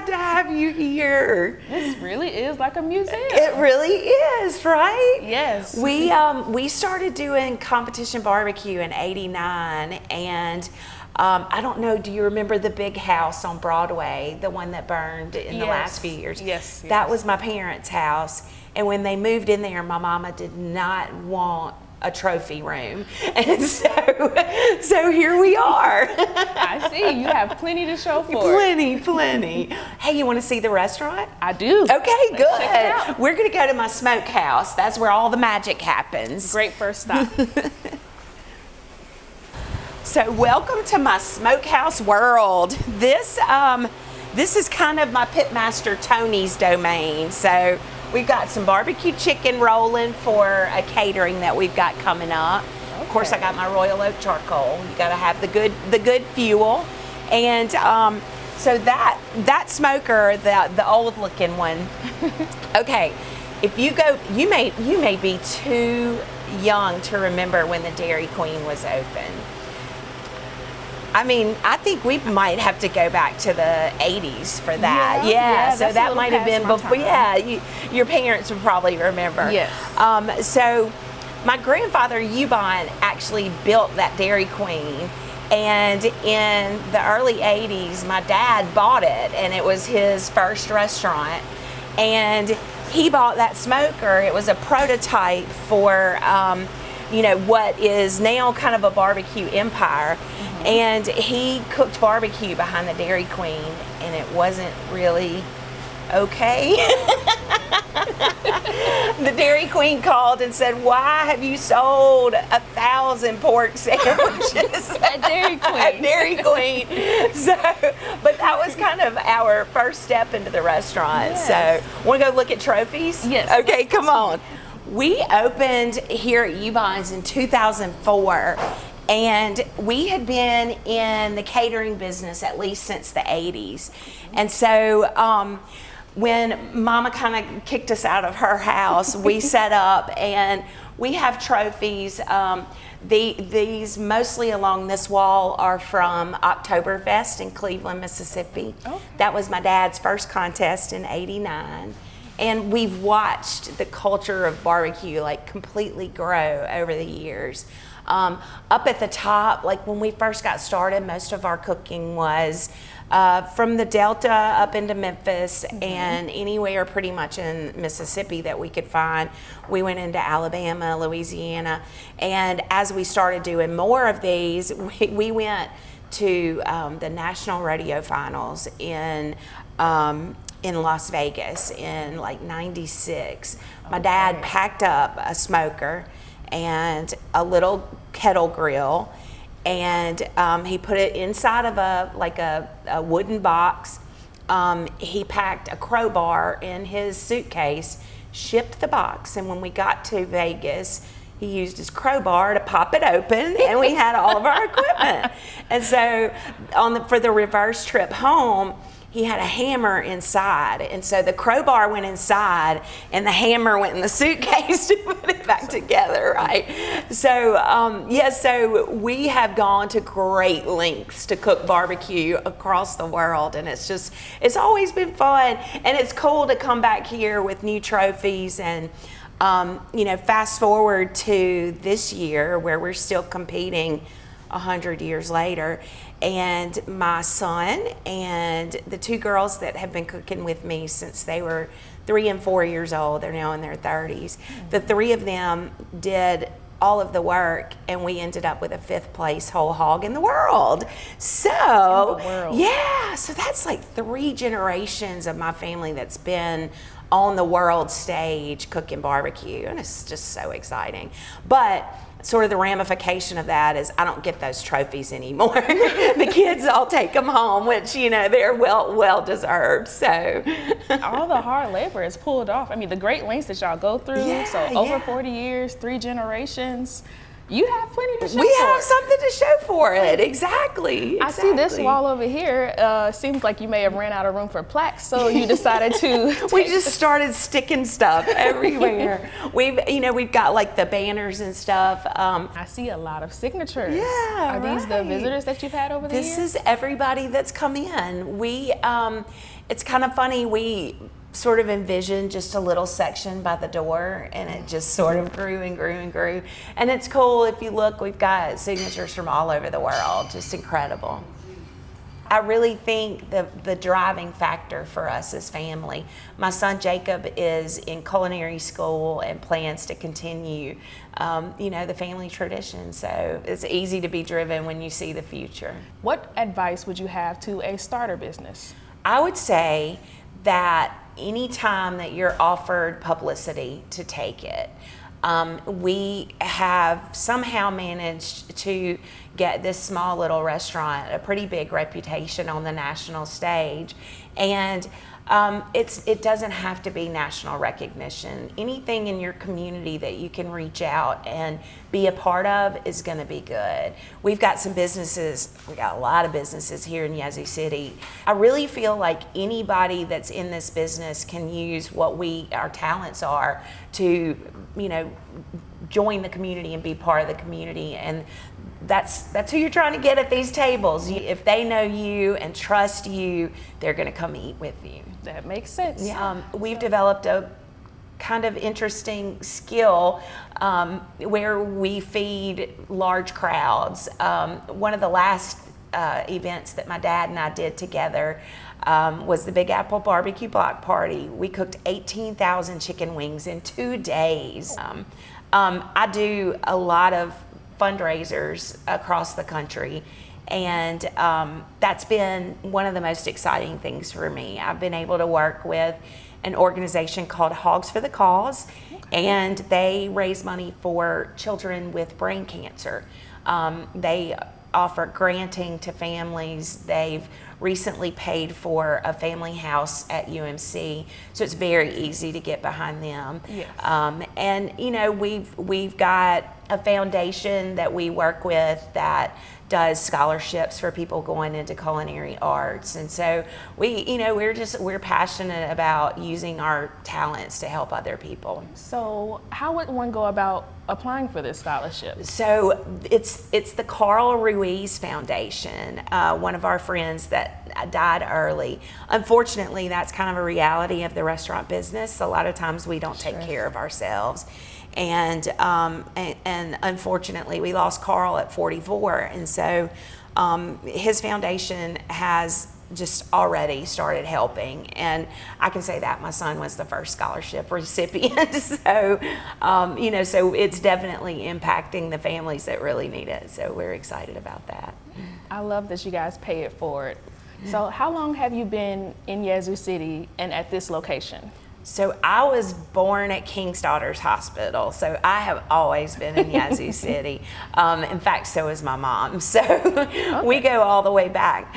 glad to have you here. This really is like a museum. It really is, right? Yes. We started doing competition barbecue in '89, and I don't know, do you remember the big house on Broadway, the one that burned in the last few years? Yes. That was my parents' house, and when they moved in there, my mama did not want a trophy room, and so here we are. I see, you have plenty to show for it. Plenty. Hey, you want to see the restaurant? I do. Okay, Let's good. check it out. We're going to go to my smokehouse. That's where all the magic happens. Great first stop. So welcome to my smokehouse world. This is kind of my pitmaster Tony's domain. So we've got some barbecue chicken rolling for a catering that we've got coming up. Okay. Of course, I got my Royal Oak charcoal. You got to have the good fuel, and so that smoker, the old looking one. Okay, if you go, you may be too young to remember when the Dairy Queen was open. I mean, I think we might have to go back to the 80s for that. Yeah, so that might have been before. Yeah, your parents would probably remember. Yes. So my grandfather, Ubon, actually built that Dairy Queen. And in the early 80s, my dad bought it, and it was his first restaurant. And he bought that smoker. It was a prototype for what is now kind of a barbecue empire. Mm-hmm. And he cooked barbecue behind the Dairy Queen, and it wasn't really okay. The Dairy Queen called and said, "Why have you sold 1,000 pork sandwiches at Dairy Queen?" At Dairy Queen. So, but that was kind of our first step into the restaurant. Yes. So, want to go look at trophies? Yes. Okay, come on. We opened here at Ubon'S in 2004, and we had been in the catering business at least since the 80s. And so when Mama kind of kicked us out of her house, we set up, and we have trophies. These mostly along this wall are from Oktoberfest in Cleveland, Mississippi. Oh. That was my dad's first contest in '89. And we've watched the culture of barbecue like completely grow over the years. Up at the top, like when we first got started, most of our cooking was from the Delta up into Memphis, mm-hmm. and anywhere pretty much in Mississippi that we could find. We went into Alabama, Louisiana, and as we started doing more of these, we went to the National Rodeo Finals in Las Vegas in like '96. My dad packed up a smoker and a little kettle grill, and he put it inside of a wooden box. He packed a crowbar in his suitcase, shipped the box, and when we got to Vegas, he used his crowbar to pop it open, and we had all of our equipment. And so for the reverse trip home, he had a hammer inside, and so the crowbar went inside and the hammer went in the suitcase to put it back together, right? So so we have gone to great lengths to cook barbecue across the world, and it's always been fun, and it's cool to come back here with new trophies. And fast forward to this year where we're still competing 100 years later, and my son and the two girls that have been cooking with me since they were 3 and 4 years old, they're now in their 30s. Mm-hmm. The three of them did all of the work, and we ended up with a 5th place whole hog in the world. So, yeah, so that's like 3 generations of my family that's been on the world stage cooking barbecue, and it's just so exciting. But sort of the ramification of that is I don't get those trophies anymore. The kids all take them home, which, they're well deserved. So all the hard labor is pulled off. I mean, the great lengths that y'all go through. So over 40 years, 3 generations. You have plenty to show We for have it. something to show for it. Exactly. I see this wall over here. Seems like you may have ran out of room for plaques, so you decided to. We just started sticking stuff everywhere. We've got like the banners and stuff. I see a lot of signatures. Yeah, Are these the visitors that you've had over the years? This is everybody that's come in. It's kind of funny. We sort of envisioned just a little section by the door, and it just sort of grew and grew and grew. And it's cool. If you look, we've got signatures from all over the world. Just incredible. I really think the driving factor for us is family. My son Jacob is in culinary school and plans to continue, the family tradition. So it's easy to be driven when you see the future. What advice would you have to a starter business? I would say that anytime that you're offered publicity, to take it. We have somehow managed to get this small little restaurant a pretty big reputation on the national stage, and it doesn't have to be national recognition. Anything in your community that you can reach out and be a part of is going to be good. We've got some businesses, we got a lot of businesses here in Yazoo City. I really feel like anybody that's in this business can use what our talents are to, join the community and be part of the community. And that's who you're trying to get at these tables. If they know you and trust you, they're going to come eat with you. That makes sense. We've developed a kind of interesting skill where we feed large crowds. One of the last events that my dad and I did together was the Big Apple Barbecue Block Party. We cooked 18,000 chicken wings in 2 days. I do a lot of fundraisers across the country, and that's been one of the most exciting things for me. I've been able to work with an organization called Hogs for the Cause, and they raise money for children with brain cancer. They offer granting to families. They've recently paid for a family house at UMC, so it's very easy to get behind them. Yes. And we've got a foundation that we work with that does scholarships for people going into culinary arts, and so we're passionate about using our talents to help other people. So how would one go about applying for this scholarship? So it's the Carl Ruiz Foundation, one of our friends that died early. Unfortunately, that's kind of a reality of the restaurant business. A lot of times we don't take care of ourselves. And unfortunately, we lost Carl at 44, and so his foundation has just already started helping, and I can say that my son was the first scholarship recipient. So so it's definitely impacting the families that really need it. So we're excited about that. I love that you guys pay it forward. So how long have you been in Yazoo City and at this location? So I was born at King's Daughters Hospital, so I have always been in Yazoo City. In fact, so is my mom. So we go all the way back.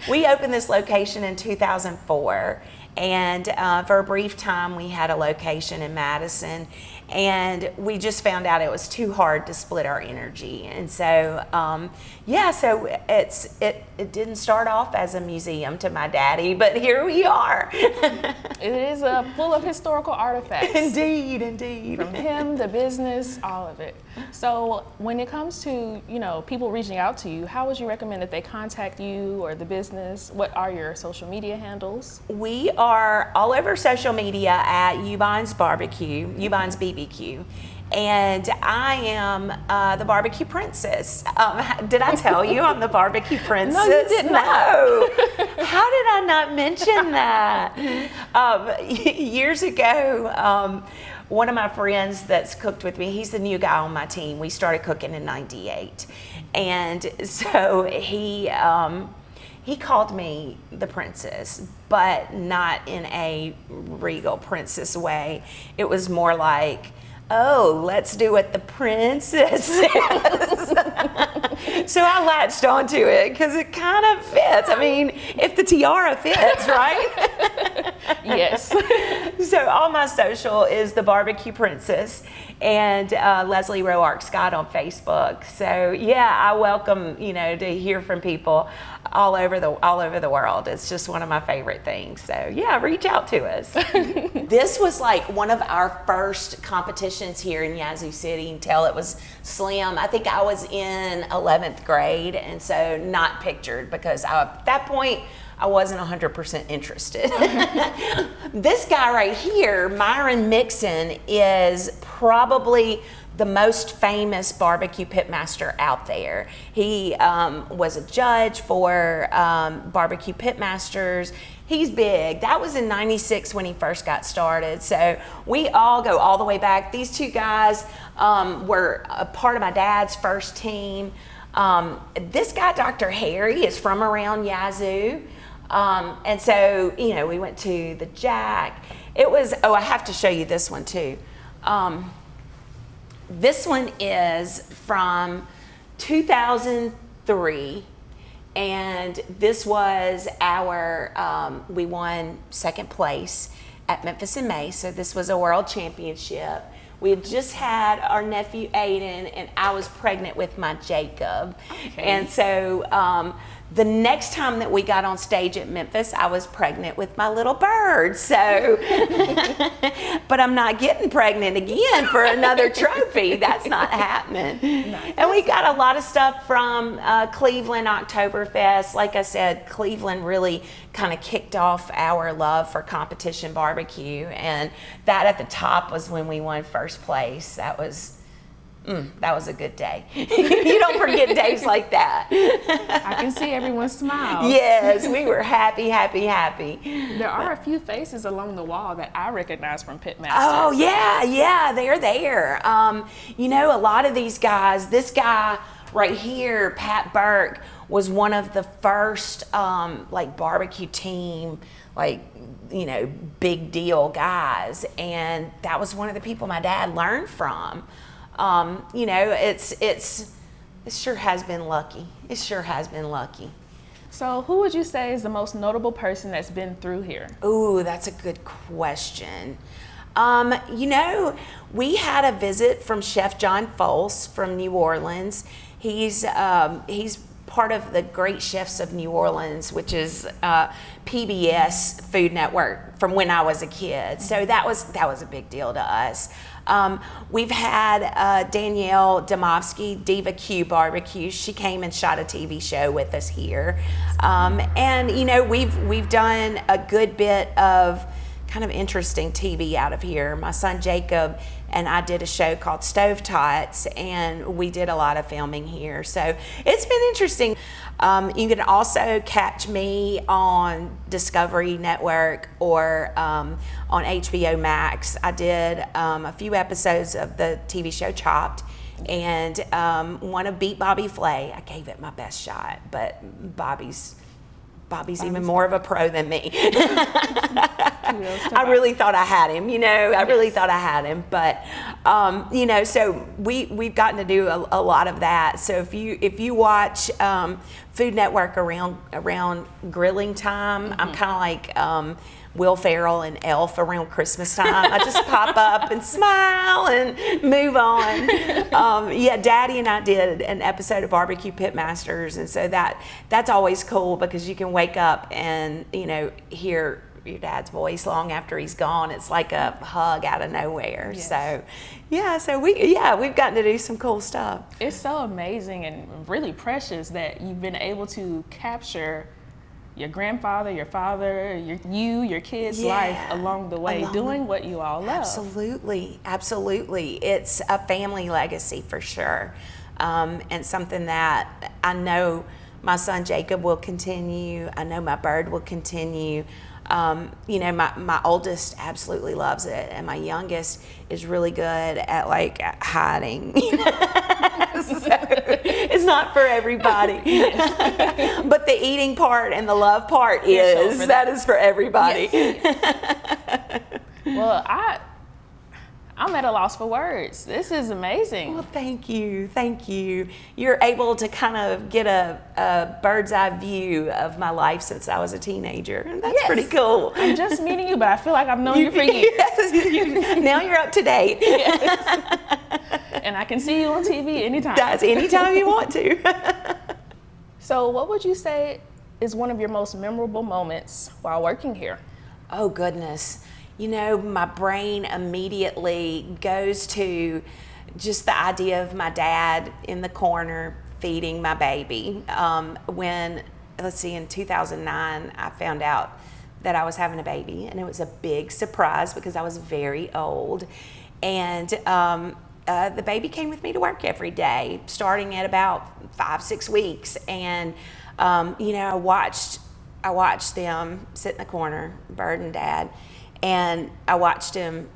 We opened this location in 2004, and for a brief time we had a location in Madison, and we just found out it was too hard to split our energy. And so so it didn't start off as a museum to my daddy, but here we are. It is full of historical artifacts. Indeed. From him, the business, all of it. So when it comes to, people reaching out to you, how would you recommend that they contact you or the business? What are your social media handles? We are all over social media at Ubon'S Barbecue, Ubon'S BBQ. And I am the barbecue princess. Did I tell you I'm the barbecue princess? No, you did not. No. How did I not mention that? Years ago, one of my friends that's cooked with me, he's the new guy on my team. We started cooking in '98. And so he called me the princess, but not in a regal princess way. It was more like, oh, let's do what the princess says. So I latched onto it because it kind of fits. I mean, if the tiara fits, right? Yes. So all my social is the Barbecue Princess and Leslie Roark Scott on Facebook. So yeah, I welcome, to hear from people all over the world. It's just one of my favorite things. So yeah, reach out to us. This was like one of our first competitions here in Yazoo City until it was slim. I think I was in 11th grade, and so not pictured because at that point I wasn't 100% interested. This guy right here, Myron Mixon, is probably the most famous barbecue pitmaster out there. He was a judge for barbecue pitmasters. He's big. That was in '96 when he first got started. So we all go all the way back. These two guys were a part of my dad's first team. This guy, Dr. Harry, is from around Yazoo. And so, we went to the Jack. It was, I have to show you this one too. This one is from 2003, and this was we won second place at Memphis in May, so this was a world championship. We had just had our nephew Aiden, and I was pregnant with my Jacob. Okay. And so the next time that we got on stage at Memphis, I was pregnant with my little bird. So, but I'm not getting pregnant again for another trophy. That's not happening. Nice. And we got a lot of stuff from Cleveland Oktoberfest. Like I said, Cleveland really kind of kicked off our love for competition barbecue. And that at the top was when we won first place. That was a good day. You don't forget days like that. I can see everyone smile. Yes, we were happy. There are a few faces along the wall that I recognize from Pitmasters. Oh, yeah, they're there. A lot of these guys, this guy right here, Pat Burke, was one of the first barbecue team, big deal guys. And that was one of the people my dad learned from. It sure has been lucky. It sure has been lucky. So who would you say is the most notable person that's been through here? Ooh, that's a good question. We had a visit from Chef John Folse from New Orleans. He's part of the Great Chefs of New Orleans, which is PBS Food Network from when I was a kid. So that was a big deal to us. We've had Danielle Domovsky, Diva Q Barbecue. She came and shot a TV show with us here. We've done a good bit of kind of interesting TV out of here. My son Jacob and I did a show called Stove Tots, and we did a lot of filming here. So it's been interesting. You can also catch me on Discovery Network or on HBO Max. I did a few episodes of the TV show Chopped, and one of Beat Bobby Flay. I gave it my best shot, but Bobby's even more of a pro than me. I really thought I had him, but so we've gotten to do a lot of that. So if you watch Food Network around grilling time, I'm kind of like Will Ferrell and Elf around Christmas time. I just pop up and smile and move on. Daddy and I did an episode of Barbecue Pitmasters, and so that's always cool because you can wake up and hear your dad's voice long after he's gone. It's like a hug out of nowhere. Yes. So we've gotten to do some cool stuff. It's so amazing and really precious that you've been able to capture your grandfather, your father, your kids' life along the way, doing what you all love. Absolutely. It's a family legacy for sure, and something that I know my son Jacob will continue. I know my bird will continue. My oldest absolutely loves it, and my youngest is really good at hiding. So it's not for everybody. But the eating part and the love part that is for everybody. Yes. Well, I'm at a loss for words. This is amazing. Well, thank you. Thank you. You're able to kind of get a bird's eye view of my life since I was a teenager. And that's Yes. pretty cool. I'm just meeting you, but I feel like I've known you for years. Now you're up to date. Yes. And I can see you on TV anytime. That's anytime you want to. So what would you say is one of your most memorable moments while working here? Oh, goodness. You know, my brain immediately goes to just the idea of my dad in the corner feeding my baby. In 2009, I found out that I was having a baby, and it was a big surprise because I was very old. And the baby came with me to work every day, starting at about 5-6 weeks. And, I watched them sit in the corner, Bird and Dad, and I watched him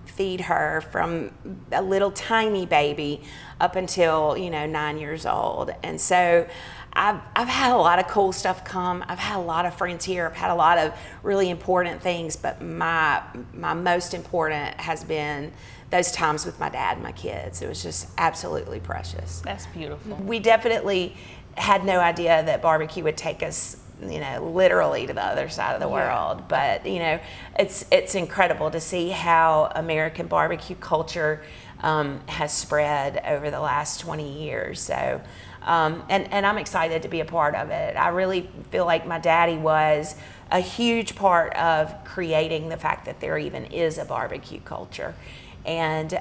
feed her from a little tiny baby up until 9 years old. And so I've had a lot of cool stuff come. I've had a lot of friends here. I've had a lot of really important things, but my most important has been those times with my dad and my kids. It was just absolutely precious. That's beautiful. We definitely had no idea that barbecue would take us literally to the other side of the world. But, it's incredible to see how American barbecue culture has spread over the last 20 years. So, and I'm excited to be a part of it. I really feel like my daddy was a huge part of creating the fact that there even is a barbecue culture. And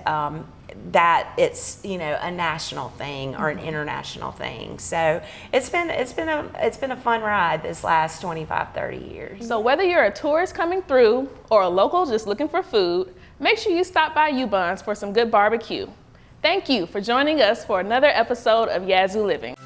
that it's a national thing or an international thing. So it's been a fun ride this last 25-30 years. So whether you're a tourist coming through or a local just looking for food, make sure you stop by Ubon'S for some good barbecue. Thank you for joining us for another episode of Yazoo Living.